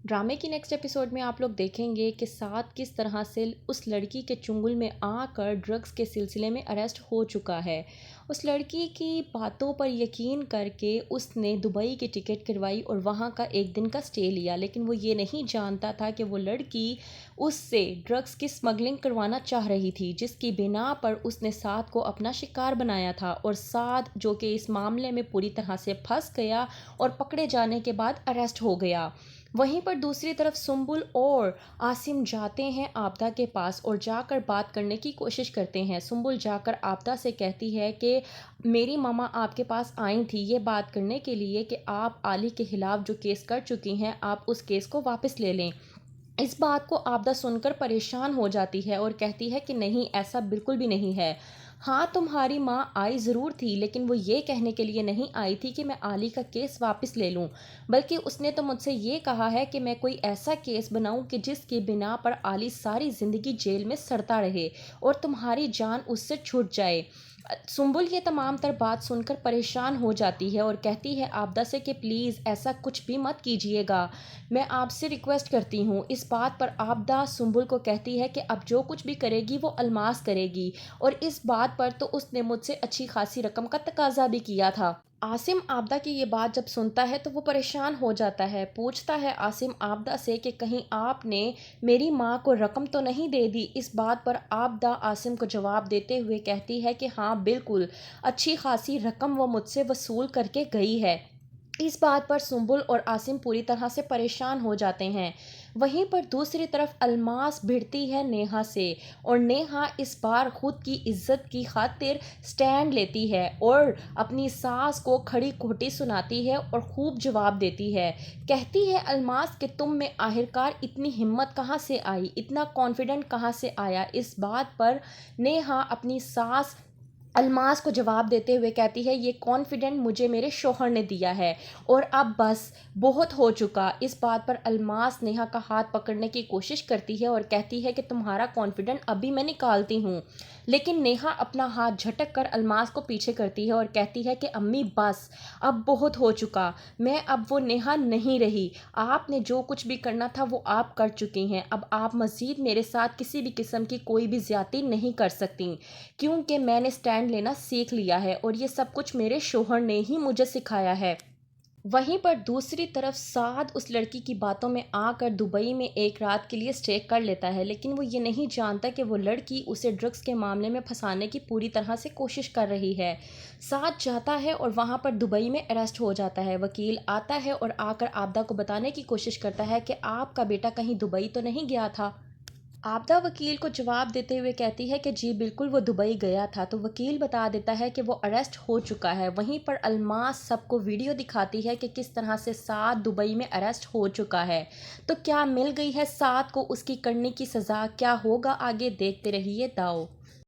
ड्रामे की next episode में आप लोग देखेंगे कि साथ किस तरह से उस लड़की के चुंगल में आकर ड्रग्स के सिलसिले में अरेस्ट हो चुका है। उस लड़की की बातों पर यकीन करके उसने दुबई की टिकट करवाई और वहाँ का एक दिन का स्टे लिया, लेकिन वो ये नहीं जानता था कि वो लड़की उससे ड्रग्स की स्मगलिंग करवाना चाह रही थी, जिसकी बिना पर उसने साद को अपना शिकार बनाया था। और साद जो कि इस मामले में पूरी तरह से फंस गया और पकड़े जाने के बाद अरेस्ट हो गया। वहीं पर दूसरी तरफ सुंबुल और आसिम जाते हैं आपदा के पास और जाकर बात करने की कोशिश करते हैं। सुंबुल जाकर आपदा से कहती है कि मेरी मामा आपके पास आई थी ये बात करने के लिए कि आप आली के खिलाफ जो केस कर चुकी हैं आप उस केस को वापस ले लें। इस बात को आपदा सुनकर परेशान हो जाती है और कहती है कि नहीं, ऐसा बिल्कुल भी नहीं है। हाँ, तुम्हारी माँ आई ज़रूर थी, लेकिन वो ये कहने के लिए नहीं आई थी कि मैं आली का केस वापस ले लूँ, बल्कि उसने तो मुझसे ये कहा है कि मैं कोई ऐसा केस बनाऊँ कि जिसकी बिना पर आली सारी ज़िंदगी जेल में सड़ता रहे और तुम्हारी जान उससे छूट जाए। सुंबुल ये तमाम तर बात सुनकर परेशान हो जाती है और कहती है आपदा से कि प्लीज़ ऐसा कुछ भी मत कीजिएगा, मैं आपसे रिक्वेस्ट करती हूँ। इस बात पर आपदा सुंबुल को कहती है कि अब जो कुछ भी करेगी वो अलमास करेगी, और इस बात पर तो उसने मुझसे अच्छी खासी रकम का तकाजा भी किया था। आसिम आपदा की ये बात जब सुनता है तो वो परेशान हो जाता है। पूछता है आसिम आपदा से कि कहीं आपने मेरी माँ को रकम तो नहीं दे दी। इस बात पर आपदा आसिम को जवाब देते हुए कहती है कि हाँ बिल्कुल, अच्छी खासी रकम वो मुझसे वसूल करके गई है। इस बात पर सुंबुल और आसिम पूरी तरह से परेशान हो जाते हैं। वहीं पर दूसरी तरफ अलमास भिड़ती है नेहा से, और नेहा इस बार खुद की इज्जत की खातिर स्टैंड लेती है और अपनी सास को खड़ी खोटी सुनाती है और खूब जवाब देती है। कहती है अलमास कि तुम में आखिरकार इतनी हिम्मत कहाँ से आई, इतना कॉन्फिडेंट कहाँ से आया। इस बात पर नेहा अपनी सास अलमास को जवाब देते हुए कहती है ये कॉन्फिडेंट मुझे मेरे शौहर ने दिया है और अब बस बहुत हो चुका। इस बात पर अलमास नेहा का हाथ पकड़ने की कोशिश करती है और कहती है कि तुम्हारा कॉन्फिडेंट अभी मैं निकालती हूँ, लेकिन नेहा अपना हाथ झटक कर अलमास को पीछे करती है और कहती है कि अम्मी बस, अब बहुत हो चुका, मैं अब वो नेहा नहीं रही। आपने जो कुछ भी करना था वो आप कर चुकी हैं, अब आप मज़ीद मेरे साथ किसी भी किस्म की कोई भी ज़्यादती नहीं कर सकती, क्योंकि मैंने स्टैंड लेना सीख लिया है और ये सब कुछ मेरे शौहर ने ही मुझे सिखाया है। वहीं पर दूसरी तरफ साद उस लड़की की बातों में आकर दुबई में एक रात के लिए स्टे कर लेता है, लेकिन वो ये नहीं जानता कि वो लड़की उसे ड्रग्स के मामले में फंसाने की पूरी तरह से कोशिश कर रही है। साद जाता है और वहाँ पर दुबई में अरेस्ट हो जाता है। वकील आता है और आकर आपदा को बताने की कोशिश करता है कि आपका बेटा कहीं दुबई तो नहीं गया था। आपदा वकील को जवाब देते हुए कहती है कि जी बिल्कुल, वो दुबई गया था। तो वकील बता देता है कि वो अरेस्ट हो चुका है। वहीं पर अलमास सबको वीडियो दिखाती है कि किस तरह से साद दुबई में अरेस्ट हो चुका है। तो क्या मिल गई है साद को उसकी करने की सज़ा, क्या होगा आगे, देखते रहिए दाव।